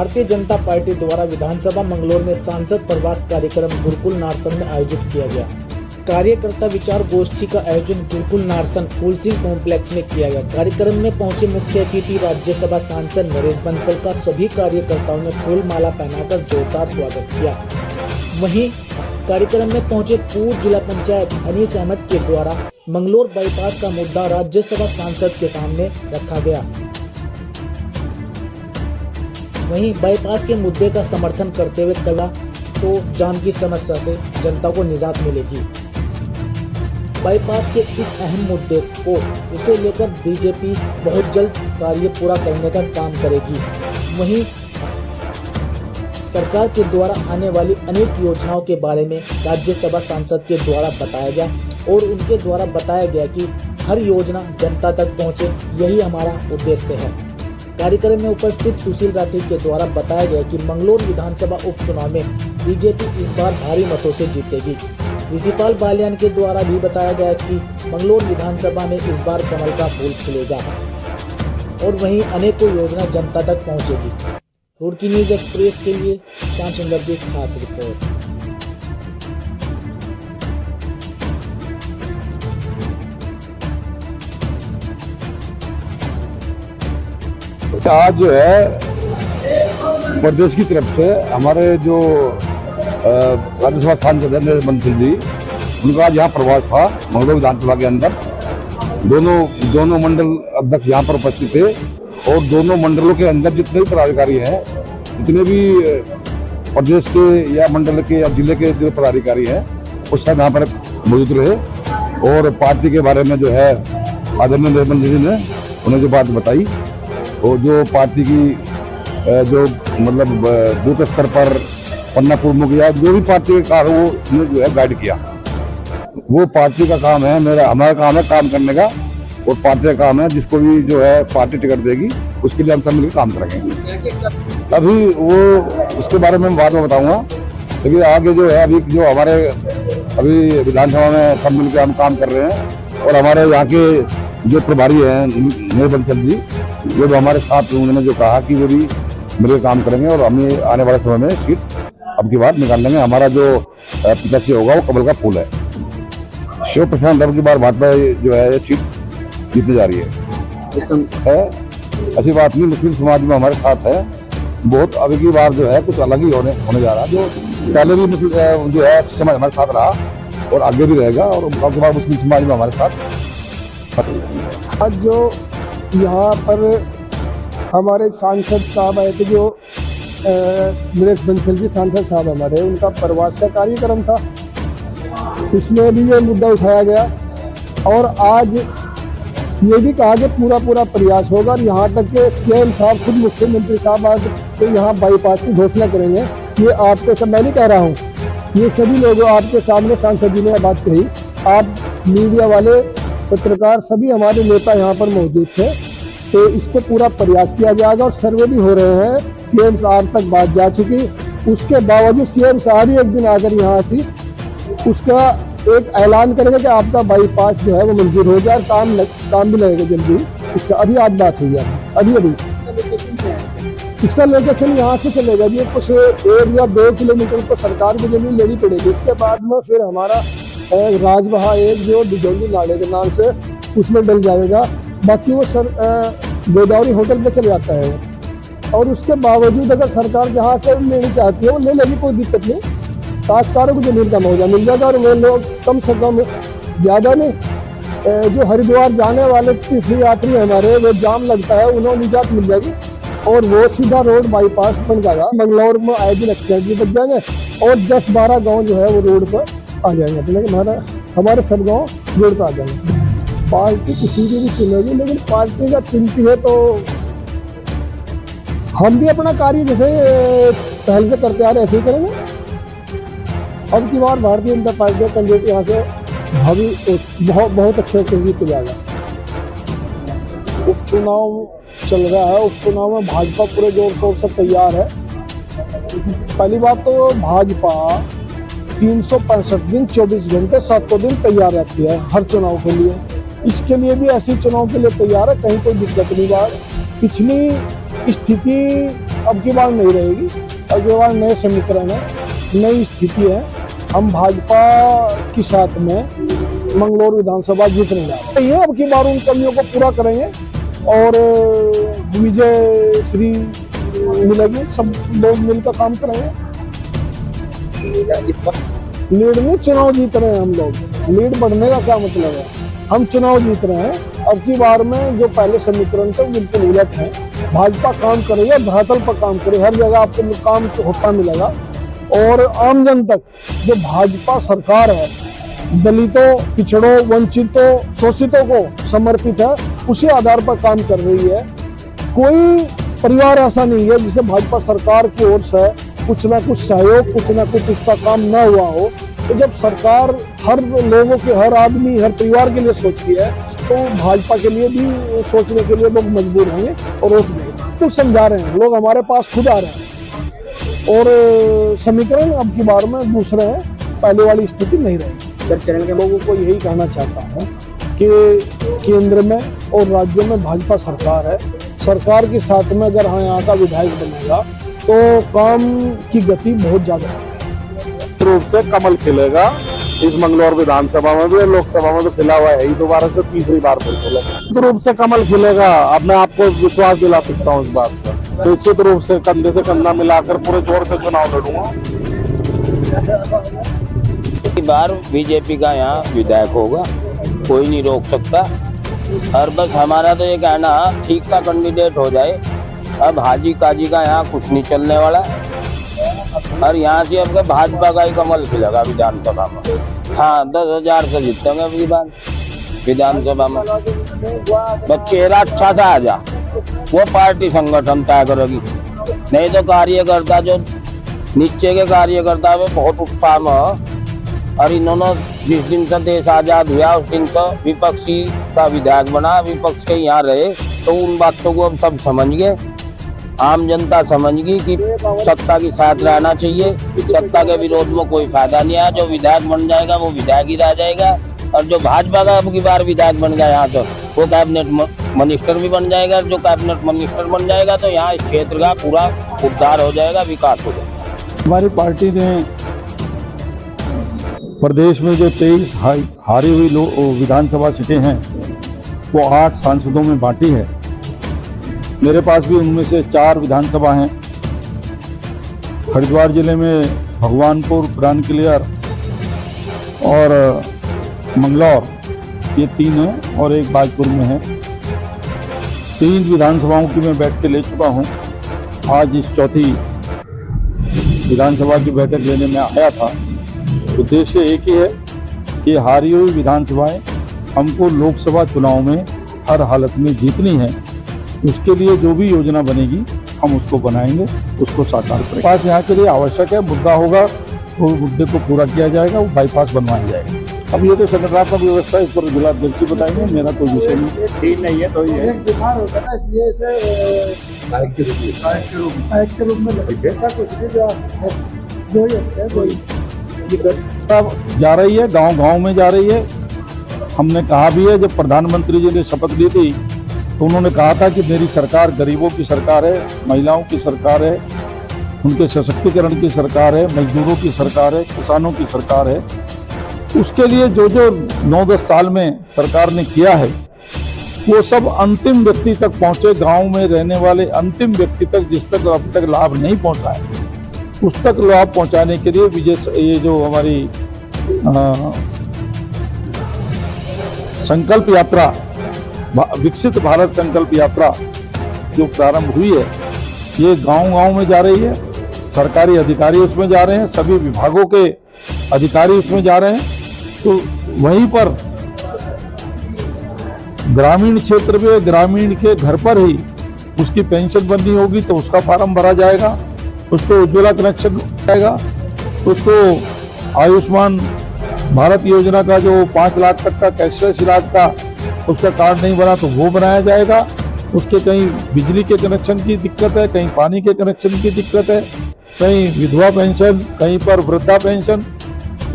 Bharatiya Janata party द्वारा विधानसभा मंगलौर में सांसद प्रवास कार्यक्रम गुरुकुल नारसन में आयोजित किया गया। कार्यकर्ता विचार गोष्ठी का आयोजन गुरुकुल नारसन फूल सिंह कॉम्प्लेक्स में किया गया। कार्यक्रम में पहुंचे मुख्य अतिथि राज्यसभा सांसद नरेश बंसल का सभी कार्यकर्ताओं ने फूल माला पहनाकर जोरदार स्वागत किया। वहीं कार्यक्रम में पहुंचे पूर्व जिला पंचायत अनीस अहमद के द्वारा मंगलौर बाईपास का मुद्दा राज्यसभा सांसद के सामने रखा गया। वहीं बाईपास के मुद्दे का समर्थन करते हुए कहा तो जाम की समस्या से जनता को निजात मिलेगी। बाईपास के इस अहम मुद्दे को उसे लेकर बीजेपी बहुत जल्द कार्य पूरा करने का काम करेगी। वहीं सरकार के द्वारा आने वाली अनेक योजनाओं के बारे में राज्यसभा सांसद के द्वारा बताया गया और उनके द्वारा बताया गया कि हर योजना जनता तक पहुंचे, यही हमारा उद्देश्य है। कार्यक्रम में उपस्थित सुशील राठी के द्वारा बताया गया कि मंगलौर विधानसभा उपचुनाव में बीजेपी इस बार भारी मतों से जीतेगी। ऋषिपाल बालियान के द्वारा भी बताया गया कि मंगलौर विधानसभा में इस बार कमल का फूल खिलेगा और वहीं अनेकों योजना जनता तक पहुंचेगी। रुड़की न्यूज एक्सप्रेस के लिए श्याम सुंदर की खास रिपोर्ट। आज जो है प्रदेश की तरफ से हमारे जो राज्यसभा सांसद है नरेश बंसल जी, उनका आज यहाँ प्रवास था मंगलौर विधानसभा के अंदर। दोनों मंडल अध्यक्ष यहाँ पर उपस्थित थे और दोनों मंडलों के अंदर जितने भी पदाधिकारी हैं, जितने भी प्रदेश के या मंडल के या जिले के जो पदाधिकारी हैं, उस टाइम यहाँ पर मौजूद रहे और पार्टी के बारे में जो है आदरणीय नरेश बंसल जी ने उन्हें जो बात बताई और जो पार्टी की जो मतलब बूथ स्तर पर पन्ना प्रमुख या जो भी पार्टी के कार्य वो जो है गाइड किया। वो पार्टी का काम है, हमारा काम है काम करने का और पार्टी का काम है जिसको भी जो है पार्टी टिकट देगी उसके लिए हम सब मिलकर काम करेंगे। अभी वो उसके बारे में बाद में बताऊंगा, लेकिन आगे जो है अभी जो हमारे अभी विधानसभा में सब मिलकर हम काम कर रहे हैं और हमारे यहाँ के जो प्रभारी हैं नरेश बंसल जी, वो जो हमारे साथ उन्होंने जो कहा कि वो भी मिलकर काम करेंगे और हमें आने वाले समय में सीट अब की बार निकाल लेंगे। हमारा जो प्रत्याशी होगा वो कमल का फूल है। शिव प्रसाद अब की बार भाजपा जो है सीट जीतने जा रही है। अच्छी बात नहीं, मुस्लिम समाज में हमारे साथ है बहुत। अभी की बार जो है कुछ अलग ही होने जा रहा है। जो पहले भी जो है समाज हमारे साथ रहा और आगे भी रहेगा और अब की बार मुस्लिम समाज में हमारे साथ। आज जो यहाँ पर हमारे सांसद साहब आए थे, जो नरेश बंसल जी सांसद साहब हमारे, उनका प्रवास का कार्यक्रम था, उसमें भी ये मुद्दा उठाया गया और आज ये भी कहा कि पूरा प्रयास होगा और यहाँ तक के सीएम साहब खुद मुख्यमंत्री साहब आज तो यहाँ बाईपास की घोषणा करेंगे। ये आपके सब मैं नहीं कह रहा हूँ, ये सभी लोग आपके सामने सांसद जी ने बात कही। आप मीडिया वाले पत्रकार सभी हमारे नेता यहाँ पर मौजूद थे, तो इसको पूरा प्रयास किया जाएगा और सर्वे भी हो रहे हैं। सीएम साहब तक बात जा चुकी, उसके बावजूद सीएम साहब ही एक दिन आकर यहाँ से उसका एक ऐलान करेंगे कि आपका बाईपास जो है वो मंजूर हो जाए, काम भी लगेगा जल्दी। इसका अभी आज बात हुई है, अभी इसका लोकेशन यहाँ से चलेगा जी, कुछ 1 या 2 किलोमीटर तो सरकार को जमीन लेनी पड़ेगी। उसके बाद में फिर हमारा राजबहा एक जो डिजोली नाले के नाम से उसमें डल जाएगा, बाकी वो गोदावरी होटल पे चल जाता है। और उसके बावजूद अगर सरकार जहाँ से लेनी चाहती है वो ले लेगी, कोई दिक्कत नहीं। काश्तकारों को जमीन का मुआवजा मिल जाएगा और वो लोग कम से कम ज़्यादा नहीं, जो हरिद्वार जाने वाले तीर्थ यात्री हमारे वो जाम लगता है, उन्हें निजात मिल जाएगी और वो सीधा रोड बाईपास बन जाएगा। मंगलौर में आए दिन एक्सीडेंट भी बच जाएंगे और 10-12 गाँव जो है वो रोड पर आ जाएंगे, लेकिन हमारे सब गाँव रोड पर आ जाएंगे। पार्टी किसी की भी चुनेगी, लेकिन पार्टी का चिंती है तो हम भी अपना कार्य जैसे पहल से करते आ रहे ऐसे ही करेंगे। अब की बार भारतीय जनता पार्टी का कैंडिडेट यहाँ से भावी बहुत अच्छे से जीत जाएगा। उपचुनाव चल रहा है, उपचुनाव में भाजपा पूरे जोर शोर से तैयार है। पहली बात तो भाजपा 365 दिन 24 घंटे 7 दिन तैयार रहती है हर चुनाव के लिए। इसके लिए भी ऐसी चुनाव के लिए तैयार है, कहीं कोई दिक्कत नहीं। बात पिछली स्थिति अब की बार नहीं रहेगी। अब की बार नए समीकरण है, नई स्थिति है। हम भाजपा के साथ में मंगलौर विधानसभा जीतने जा रहे हैं। अब की बार उन कमियों को पूरा करेंगे और विजय श्री मिलेगी। सब लोग मिलकर काम करेंगे। लीड में चुनाव जीत रहे हैं हम लोग। लीड बढ़ने का क्या मतलब है? हम चुनाव जीत रहे हैं। अब की बार में जो पहले समीकरण थे बिल्कुल उलट है। भाजपा काम करेगी, धरातल पर काम करे, हर जगह आपको काम होता मिलेगा। और आम जन तक जो भाजपा सरकार है, दलितों, पिछड़ों, वंचितों, शोषितों को समर्पित है, उसी आधार पर काम कर रही है। कोई परिवार ऐसा नहीं है जिसे भाजपा सरकार की ओर से कुछ ना कुछ सहयोग, कुछ ना कुछ उसका काम न हुआ हो। तो जब सरकार हर लोगों के, हर आदमी, हर परिवार के लिए सोचती है, तो भाजपा के लिए भी सोचने के लिए लोग मजबूर होंगे और रोक देंगे। तो समझा रहे हैं लोग, हमारे पास खुद आ रहे हैं। और समीकरण अब की बार में दूसरे हैं, पहले वाली स्थिति नहीं रहेगी। जब चरण के लोगों को यही कहना चाहता हूँ कि केंद्र में और राज्य में भाजपा सरकार है। सरकार के साथ में अगर यहाँ का विधायक बनेगा तो काम की गति बहुत ज्यादा है। रूप से कमल खिलेगा इस मंगलौर विधानसभा में भी, लोकसभा में तो खिला हुआ है ही, दोबारा से तीसरी बार फिर खिलेगा। रूप से कमल खिलेगा। अब मैं आपको विश्वास दिला सकता हूँ इस बात पर। निश्चित रूप से कंधे से कंधा मिलाकर पूरे जोर से चुनाव लड़ूंगा। इस बार बीजेपी का यहाँ विधायक होगा, कोई नहीं रोक सकता। और बस हमारा तो ये कहना, ठीक सा कैंडिडेट हो जाए। अब हाजी काजी का यहाँ कुछ नहीं चलने वाला। और यहाँ से अब भाजपा का ही कमल खिलेगा विधानसभा में। हाँ, 10,000 से जीतेंगे अगली बार विधानसभा में। बस चेहरा अच्छा सा आ जा, वो पार्टी संगठन तय करेगी। नहीं तो कार्यकर्ता जो नीचे के कार्यकर्ता में बहुत उत्साह में। और इन्होंने जिस दिन से देश आजाद हुआ उस दिन से विपक्षी का विधायक बना, विपक्ष के यहाँ रहे, तो उन बातों को हम सब समझ गए। आम जनता समझ गई कि सत्ता के साथ रहना चाहिए, सत्ता के विरोध में कोई फायदा नहीं है। जो विधायक बन जाएगा वो विधायक ही रह जाएगा। और जो भाजपा का अब की बार विधायक बन गया यहाँ तो वो कैबिनेट मिनिस्टर भी बन जाएगा। जो कैबिनेट मिनिस्टर बन जाएगा तो यहाँ इस क्षेत्र का पूरा उद्धार हो जाएगा, विकास हो जाएगा। हमारी पार्टी ने प्रदेश में जो 23 हारी हुई विधानसभा सीटें हैं वो 8 सांसदों में बांटी है। मेरे पास भी उनमें से 4 विधानसभा हैं। हरिद्वार जिले में भगवानपुर, ब्रानक्लियर और मंगलौर, ये 3 हैं और एक बाजपुर में है। 3 विधानसभाओं की मैं बैठकें ले चुका हूँ। आज इस चौथी विधानसभा की बैठक लेने में आया था। उद्देश्य एक ही है कि हारी हुई विधानसभाएं हमको लोकसभा चुनाव में हर हालत में जीतनी है। उसके लिए जो भी योजना बनेगी हम उसको बनाएंगे, उसको साकार करेंगे। बाईपास यहाँ के लिए आवश्यक है, मुद्दा होगा तो मुद्दे को पूरा किया जाएगा, वो बाईपास बनवाया जाएगा। अब ये तो संगठनात्मक व्यवस्था, इस पर जिलाध्यक्ष जी बताएंगे, मेरा कोई विषय नहीं। ठीक नहीं है तो ये बीमार होता है ना, इसलिए इसे नायक के रूप में ऐसा कुछ नहीं जो ही अब जा रही है, गांव-गांव में जा रही है। हमने कहा भी है, जब प्रधानमंत्री जी ने शपथ ली थी तो उन्होंने कहा था कि मेरी सरकार गरीबों की सरकार है, महिलाओं की सरकार है, उनके सशक्तिकरण की सरकार है, मजदूरों की सरकार है, किसानों की सरकार है। उसके लिए जो 9-10 साल में सरकार ने किया है वो सब अंतिम व्यक्ति तक पहुंचे। गांव में रहने वाले अंतिम व्यक्ति तक, जिस तक अब तक लाभ नहीं पहुंचा है, उस तक लाभ पहुंचाने के लिए ये जो हमारी संकल्प यात्रा, विकसित भारत संकल्प यात्रा जो प्रारंभ हुई है, ये गांव-गांव में जा रही है। सरकारी अधिकारी उसमें जा रहे हैं, सभी विभागों के अधिकारी उसमें जा रहे हैं। तो वहीं पर ग्रामीण क्षेत्र में, ग्रामीण के घर पर ही उसकी पेंशन बननी होगी तो उसका फॉर्म भरा जाएगा, उसको उज्ज्वला कनेक्शन जाएगा, उसको आयुष्मान भारत योजना का जो 5 लाख तक का कैशलेस इलाज का उसका कार्ड नहीं बना तो वो बनाया जाएगा। उसके कहीं बिजली के कनेक्शन की दिक्कत है, कहीं पानी के कनेक्शन की दिक्कत है, कहीं विधवा पेंशन, कहीं पर वृद्धा पेंशन।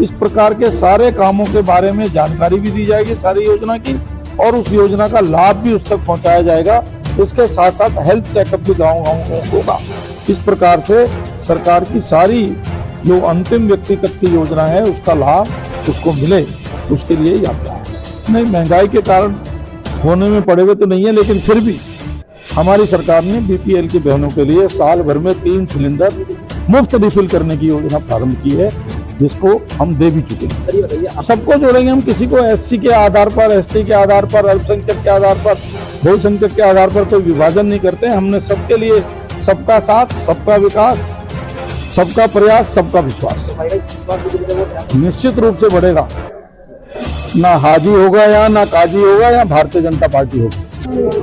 इस प्रकार के सारे कामों के बारे में जानकारी भी दी जाएगी सारी योजना की, और उस योजना का लाभ भी उस तक पहुंचाया जाएगा। इसके साथ साथ हेल्थ चेकअप भी गाँव-गाँव में होगा। इस प्रकार से सरकार की सारी जो अंतिम व्यक्ति तक की योजना है उसका लाभ उसको मिले, उसके लिए यात्रा है। नहीं, महंगाई के कारण होने में पड़े हुए तो नहीं है, लेकिन फिर भी हमारी सरकार ने बीपीएल की बहनों के लिए साल भर में 3 सिलेंडर मुफ्त रिफिल करने की योजना प्रारंभ की है, जिसको हम दे भी चुके हैं। सबको जोड़ेंगे हम, किसी को एससी के आधार पर, एसटी के आधार पर, अल्पसंख्यक के आधार पर, बहुसंख्यक के आधार पर कोई विभाजन नहीं करते। हमने सबके लिए सबका साथ, सबका विकास, सबका प्रयास, सबका विश्वास निश्चित रूप से बढ़ेगा। ना हाजी होगा या ना काजी होगा या भारतीय जनता पार्टी होगी।